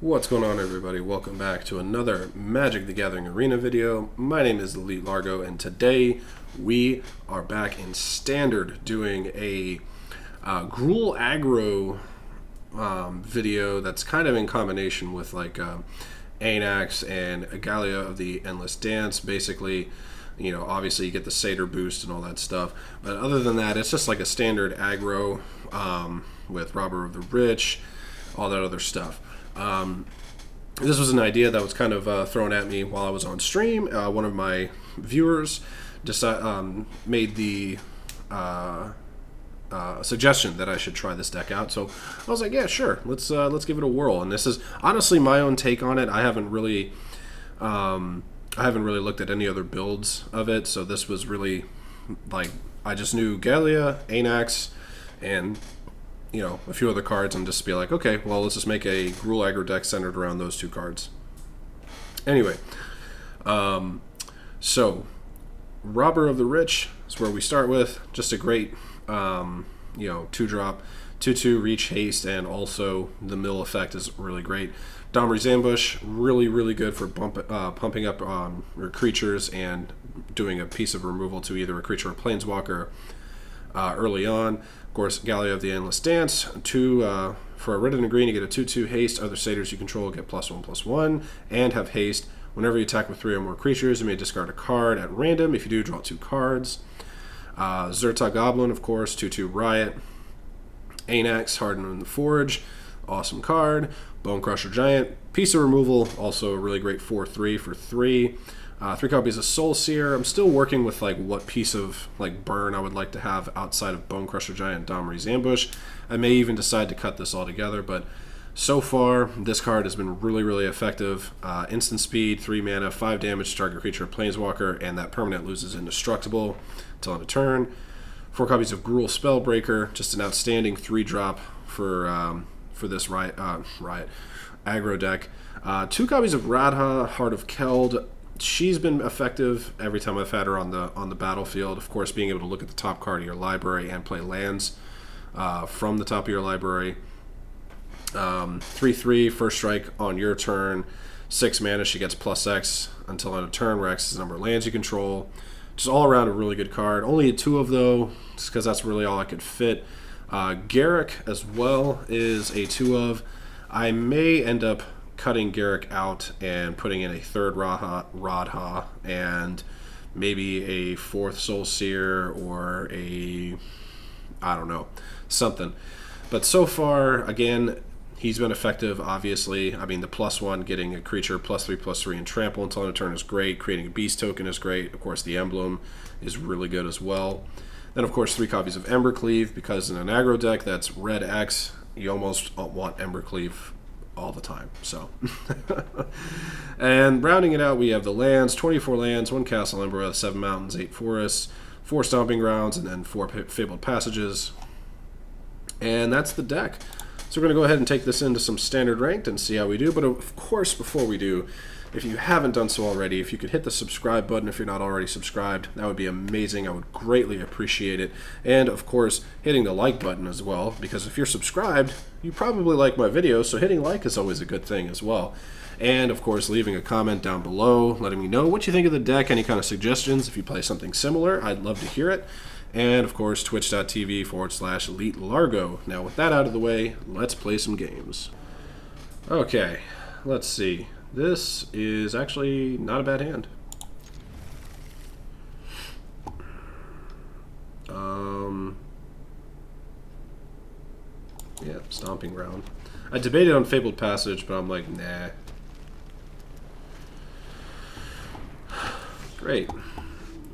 What's going on, everybody? Welcome back to another Magic the Gathering Arena video. My name is Elite Largo, and today we are back in Standard doing a Gruul Aggro video that's kind of in combination with like Anax and Agalia of the Endless Dance. Basically, you know, obviously you get the Satyr boost and all that stuff, but other than that, it's just like a standard aggro with Robber of the Rich, all that other stuff. This was an idea that was kind of thrown at me while I was on stream. One of my viewers made the suggestion that I should try this deck out, so I was like, yeah, sure, let's give it a whirl. And this is honestly my own take on it. I haven't really looked at any other builds of it, so this was really like, I just knew Galia, Anax, and you know, a few other cards, and just be like, okay, well, let's just make a Gruul Aggro deck centered around those two cards. Anyway, so Robber of the Rich is where we start with. Just a great, you know, 2-drop, 2/2 reach, haste, and also the mill effect is really great. Domri's Ambush, really good for pumping up your creatures and doing a piece of removal to either a creature or planeswalker early on. Of course, Galia of the Endless Dance, for a red and a green, you get a 2/2 haste. Other satyrs you control get +1/+1 and have haste. Whenever you attack with 3 or more creatures, you may discard a card at random. If you do, draw 2 cards. Zerta Goblin, of course, 2/2 Riot. Anax, Hardened in the Forge, awesome card. Bone Crusher Giant, piece of removal, also a really great 4/3 for 3. 3 copies of Soul Seer. I'm still working with like what piece of like burn I would like to have outside of Bone Crusher Giant and Domri's Ambush. I may even decide to cut this all together, but so far this card has been really effective. Instant speed, 3 mana, 5 damage to target creature or planeswalker, and that permanent loses indestructible until end of turn. 4 copies of Gruul Spellbreaker, just an outstanding 3-drop for this Riot aggro deck. 2 copies of Radha, Heart of Keld. She's been effective every time I've had her on the battlefield. Of course, being able to look at the top card of your library and play lands from the top of your library. 3/3, first strike on your turn. 6 mana, she gets +X until end of turn, where X is the number of lands you control. Just all around a really good card. Only a 2 of though, just because that's really all I could fit. Garrick as well is a 2 of. I may end up cutting Garrick out and putting in a 3rd Radha and maybe a 4th Soul Seer or a, I don't know, something. But so far, again, he's been effective, obviously. I mean, the +1, getting a creature +3/+3 and trample until end of turn is great. Creating a beast token is great. Of course, the emblem is really good as well. Then, of course, 3 copies of Embercleave, because in an aggro deck that's red X, you almost want Embercleave all the time. So and rounding it out, we have the lands, 24 lands, 1 Castle Emperor, 7 mountains, 8 forests, 4 stomping grounds, and then 4 fabled passages. And that's the deck. So we're going to go ahead and take this into some standard ranked and see how we do. But of course, before we do, if you haven't done so already, if you could hit the subscribe button if you're not already subscribed, that would be amazing. I would greatly appreciate it. And of course, hitting the like button as well, because if you're subscribed, you probably like my videos, so hitting like is always a good thing as well. And of course, leaving a comment down below, letting me know what you think of the deck, any kind of suggestions. If you play something similar, I'd love to hear it. And of course, twitch.tv/Elite Largo. Now with that out of the way, let's play some games. Okay, let's see. This is actually not a bad hand. Yeah, Stomping Ground. I debated on Fabled Passage, but I'm like, nah. Great.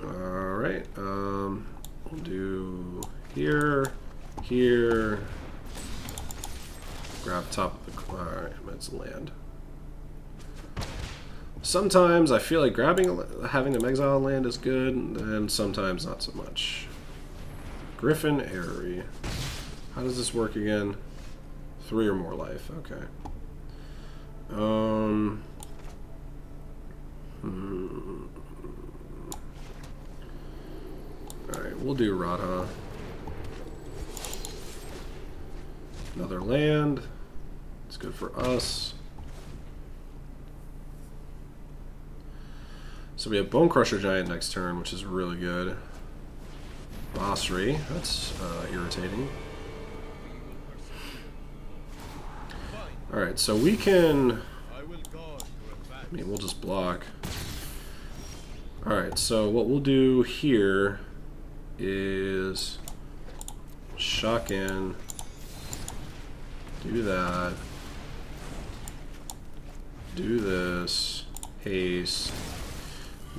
Alright, we'll do here, grab top of the, alright, that's land. Sometimes I feel like having an exile land is good, and sometimes not so much. Griffin Airy. How does this work again? 3 or more life, okay. Alright, we'll do Radha. Another land. It's good for us. So we have Bone Crusher Giant next turn, which is really good. Basri, that's irritating. Alright, so we can... I mean, we'll just block. Alright, so what we'll do here is shock in, do that, do this, haste,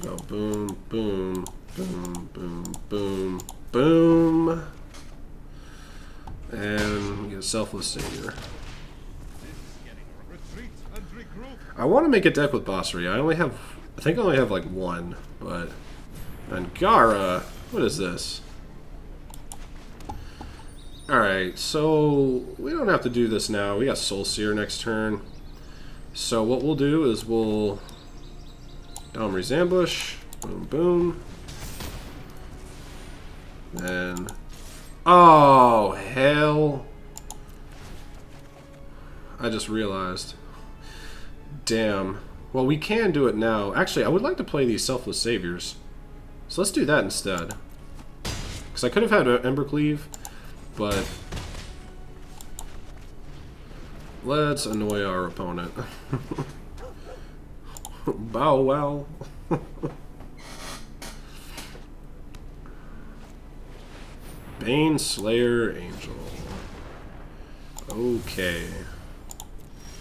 go boom, boom, boom, boom, boom, boom, and we get a Selfless Savior. I want to make a deck with Basri. I think I only have like one, but Angara, what is this? Alright, so we don't have to do this now. We got Soul Seer next turn. So what we'll do is we'll Domri's Ambush, boom, boom. Then, oh, hell. I just realized. Damn. Well, we can do it now. Actually, I would like to play these Selfless Saviors. So let's do that instead. Because I could have had an Embercleave, but let's annoy our opponent. Bow wow. Bane Slayer Angel. Okay.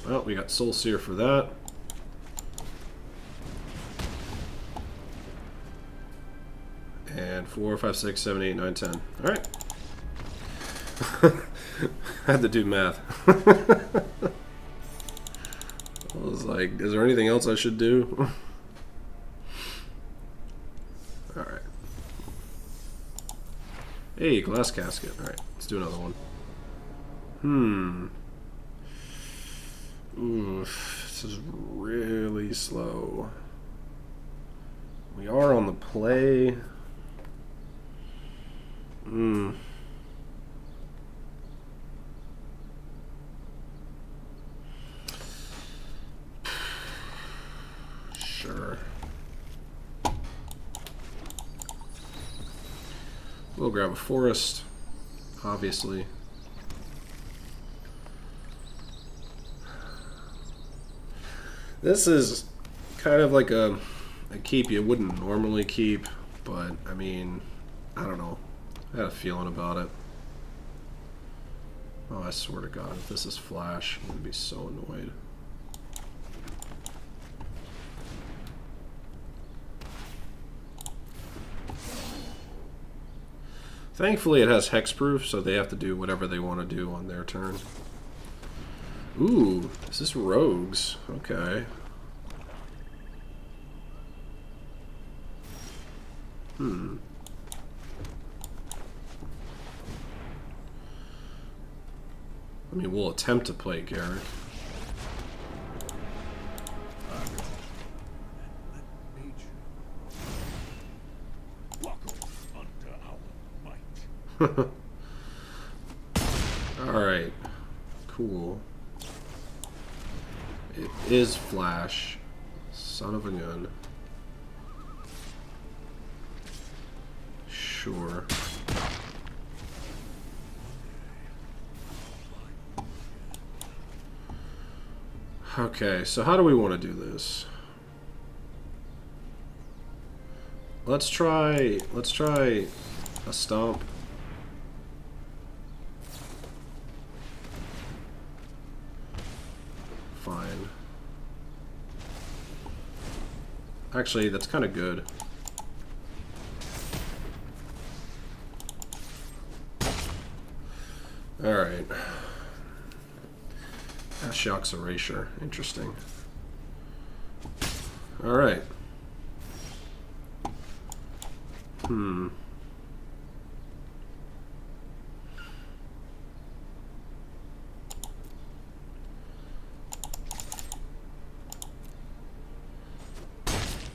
Well, we got Soul Seer for that. And 4, 5, 6, 7, 8, 9, 10. Alright. Had to do math. I was like, is there anything else I should do? Alright. Hey, Glass Casket. Alright, let's do another one. Oof, this is really slow. We are on the play. Sure. We'll grab a forest, obviously. This is kind of like a keep you wouldn't normally keep, but I mean, I don't know. I had a feeling about it. Oh, I swear to God, if this is Flash, I'm going to be so annoyed. Thankfully, it has hexproof, so they have to do whatever they want to do on their turn. Ooh, is this Rogues? Okay. I mean, we'll attempt to play Garrick. Alright. Cool. It is Flash. Son of a gun. Sure. Okay, so how do we want to do this? Let's try a stomp. Fine. Actually, that's kind of good. Alright. Ashok's Erasure. Interesting. Alright.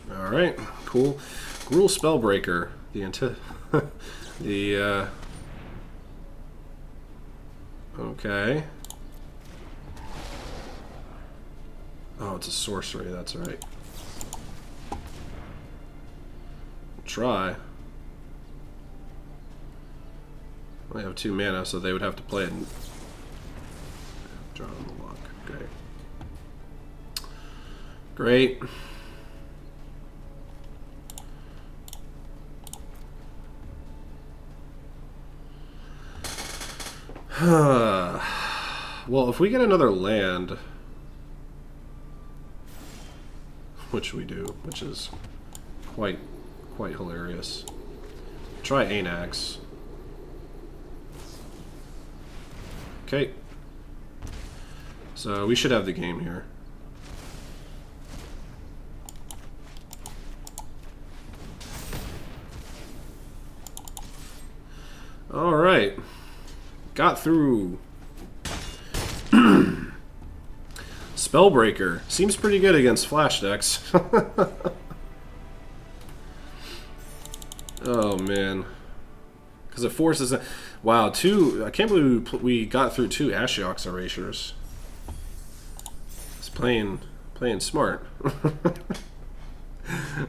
Alright, cool. Gruul Spellbreaker. Okay. Oh, it's a sorcery, that's right. try. I have 2 mana, so they would have to play it and draw on the luck. Okay. Great. Well, if we get another land, which we do, which is quite hilarious. Try Anax. Okay. So we should have the game here. All right. Got through. Spellbreaker. Seems pretty good against flash decks. Oh, man. Because it forces... Wow, 2... I can't believe we got through 2 Ashiok's Erasures. It's playing smart.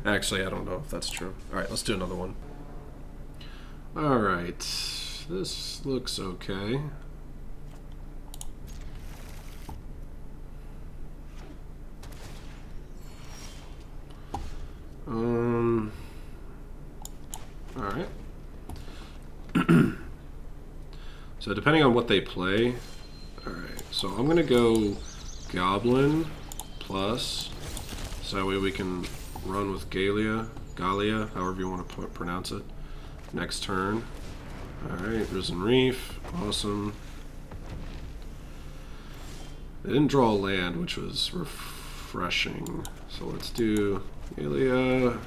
Actually, I don't know if that's true. Alright, let's do another one. Alright. This looks okay. Alright. So depending on what they play... Alright, so I'm gonna go Goblin plus, so that way we can run with Galia, however you want to pronounce it, next turn. Alright, Risen Reef, awesome. They didn't draw a land, which was refreshing. So let's do Galia.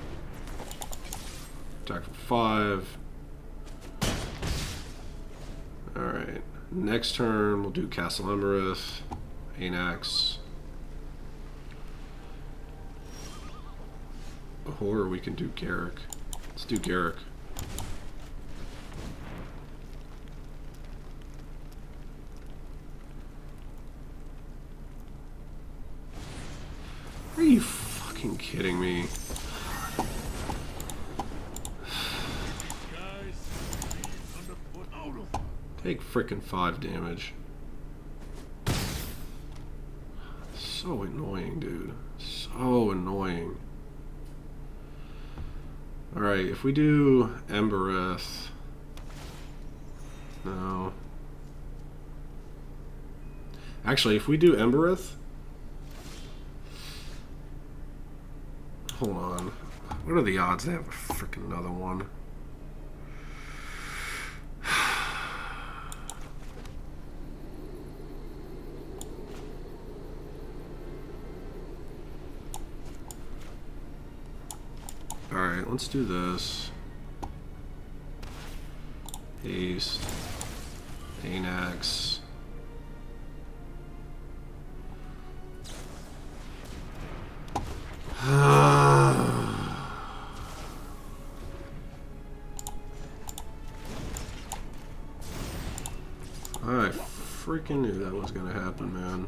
Attack for 5. Alright, next turn we'll do Castle Embereth, Anax. Or we can do Garruk. Let's do Garruk. Are you fucking kidding me? Take frickin' 5 damage. So annoying, dude. So annoying. Alright, if we do Embereth... No. Actually, if we do Embereth... Hold on. What are the odds they have a frickin' another one? Alright, let's do this. Haste. Anax. I freaking knew that was gonna happen, man.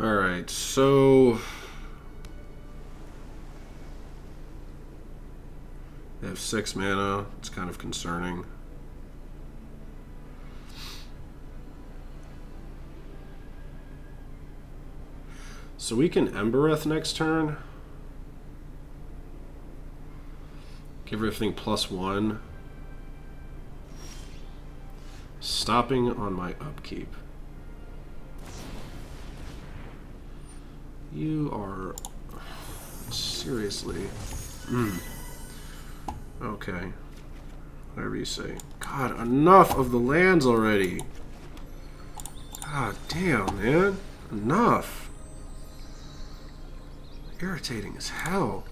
Alright, so... They have 6 mana. It's kind of concerning. So we can Embereth next turn. Give everything +1. Stopping on my upkeep. You are... Seriously. Okay. Whatever you say. God, enough of the lands already. God damn, man. Enough. Irritating as hell.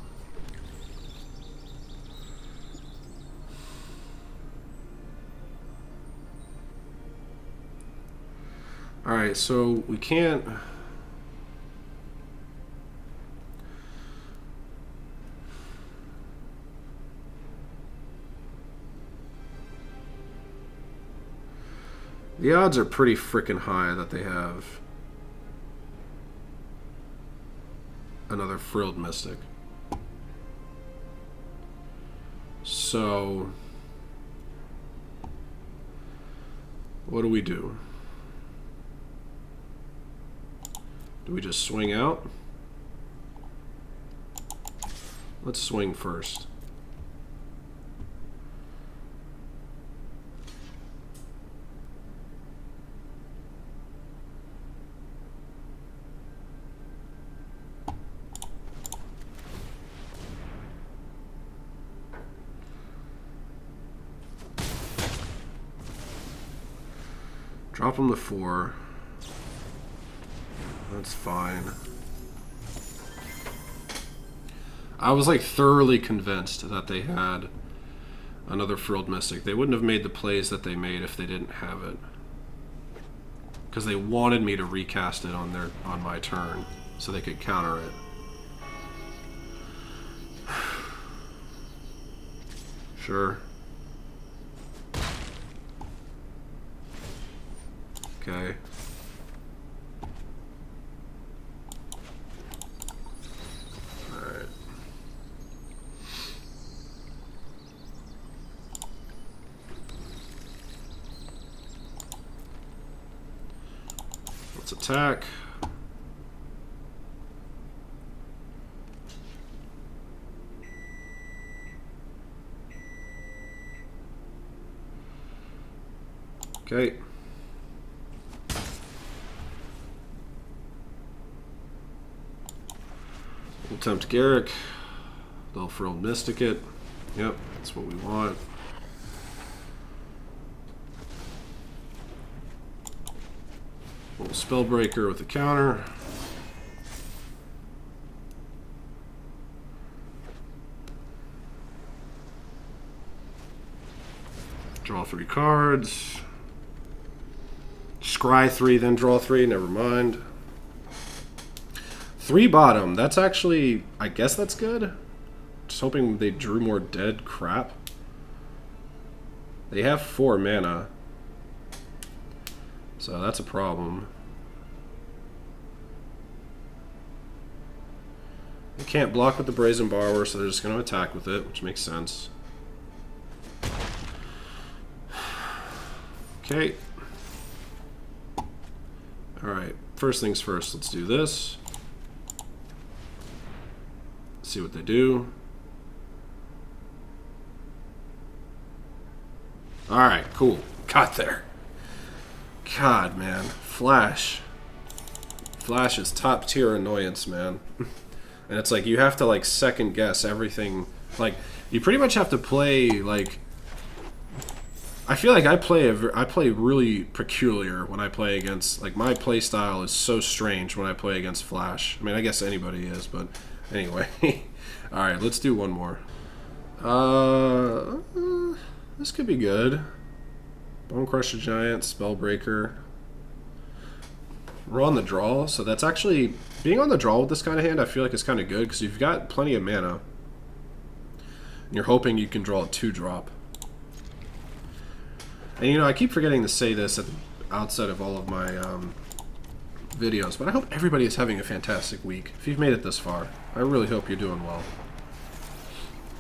Alright, so we can't... The odds are pretty freaking high that they have another Frilled Mystic. So, what do we do? Do we just swing out? Let's swing first. Drop him to 4. That's fine. I was like thoroughly convinced that they had another Frilled Mystic. They wouldn't have made the plays that they made if they didn't have it. Because they wanted me to recast it on my turn so they could counter it. Sure. Okay. Alright. Let's attack. Okay. We'll tempt Garrick. They'll Frilled Mystic it. Yep, that's what we want. We'll Spellbreaker with the counter. Draw 3 cards. Scry 3, then draw 3. Never mind. 3 bottom. That's actually, I guess that's good. Just hoping they drew more dead crap. They have 4 mana. So that's a problem. They can't block with the Brazen Borrower, so they're just going to attack with it, which makes sense. Okay. Alright, first things first, let's do this. See what they do. Alright, cool. Got there. God, man. Flash. Flash is top tier annoyance, man. And it's like you have to like second guess everything. Like you pretty much have to play like. I feel like I play really peculiar when I play against, like, my play style is so strange when I play against Flash. I mean, I guess anybody is, but anyway. Alright, let's do one more. This could be good. Bone Crusher Giant, Spellbreaker. We're on the draw, so that's actually, being on the draw with this kind of hand, I feel like it's kind of good, because you've got plenty of mana. And you're hoping you can draw a 2-drop. And you know, I keep forgetting to say this at the outset of all of my videos, but I hope everybody is having a fantastic week. If you've made it this far, I really hope you're doing well.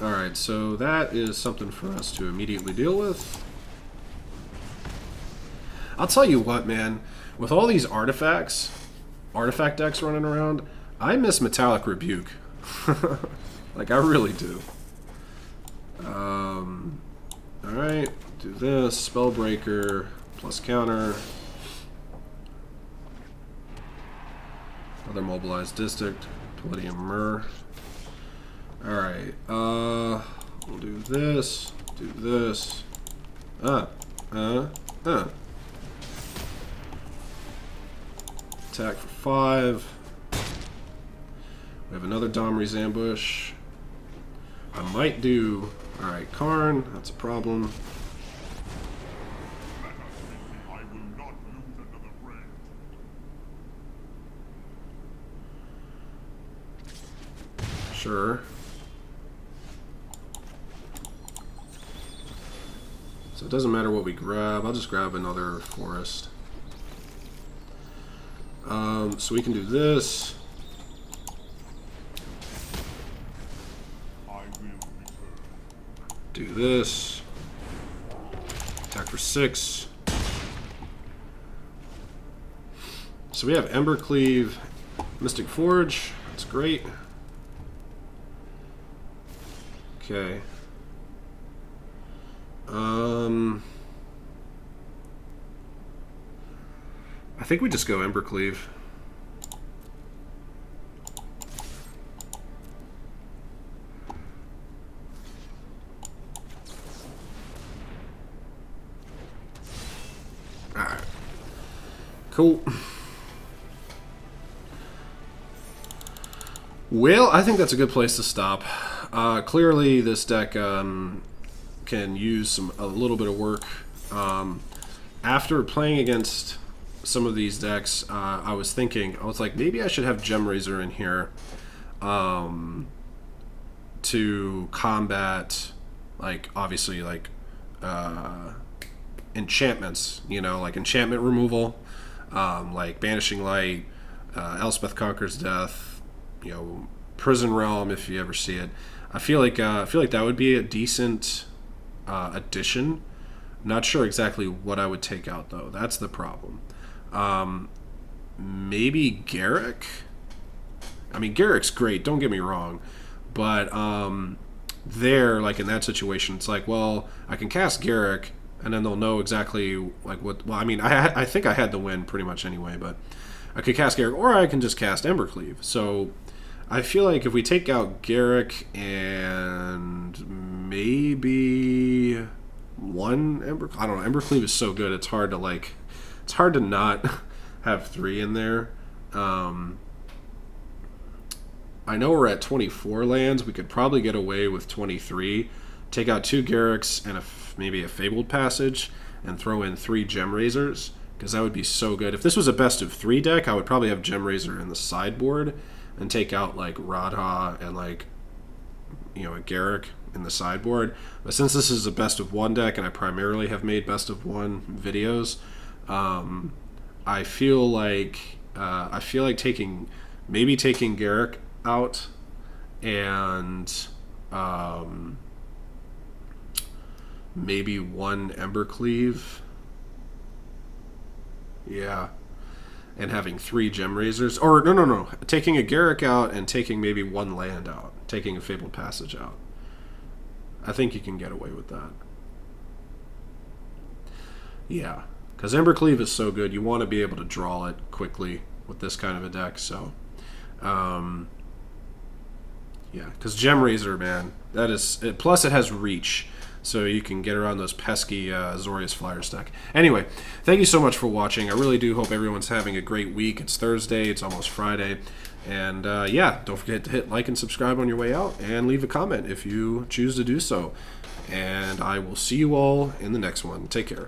Alright, so that is something for us to immediately deal with. I'll tell you what, man, with all these artifact decks running around, I miss Metallic Rebuke. Like, I really do. Alright. Do this, Spellbreaker, plus counter. Another Mobilized District, Palladium Myrrh. Alright, we'll do this, Attack for 5. We have another Domri's Ambush. I might do, alright, Karn, that's a problem. Sure. So it doesn't matter what we grab. I'll just grab another forest. So we can do this. Do this. Attack for 6. So we have Embercleave, Mystic Forge. That's great. Okay. I think we just go Embercleave. Alright. Cool. Well, I think that's a good place to stop. Clearly, this deck can use a little bit of work. After playing against some of these decks, I was like, maybe I should have Gemrazor in here to combat, like, obviously, like, enchantments, like enchantment removal, like Banishing Light, Elspeth Conquers Death, Prison Realm, if you ever see it. I feel like that would be a decent addition. Not sure exactly what I would take out, though. That's the problem. Maybe Garrick? I mean, Garrick's great, don't get me wrong. But there, like in that situation, it's like, well, I can cast Garrick, and then they'll know exactly like what. Well, I mean, I think I had the win pretty much anyway, but I could cast Garrick, or I can just cast Embercleave. So I feel like if we take out Garrick and maybe one I don't know. Embercleave is so good. It's hard to not have 3 in there. I know we're at 24 lands. We could probably get away with 23. Take out 2 Garricks and maybe a Fabled Passage, and throw in 3 Gemrazors, because that would be so good. If this was a best of 3 deck, I would probably have Gemrazor in the sideboard and take out like Radha and like a Garrick in the sideboard. But since this is a best of 1 deck, and I primarily have made best of 1 videos, I feel like taking Garrick out and maybe 1 Embercleave. Yeah. And having 3 Gemrazors. Or, no. Taking a Garrick out and taking maybe 1 land out. Taking a Fabled Passage out. I think you can get away with that. Yeah. Because Embercleave is so good. You want to be able to draw it quickly with this kind of a deck. So, yeah. Because Gemrazor, man, that is... Plus it has reach. So you can get around those pesky Azorius Flyer stack. Anyway, thank you so much for watching. I really do hope everyone's having a great week. It's Thursday. It's almost Friday. And yeah, don't forget to hit like and subscribe on your way out. And leave a comment if you choose to do so. And I will see you all in the next one. Take care.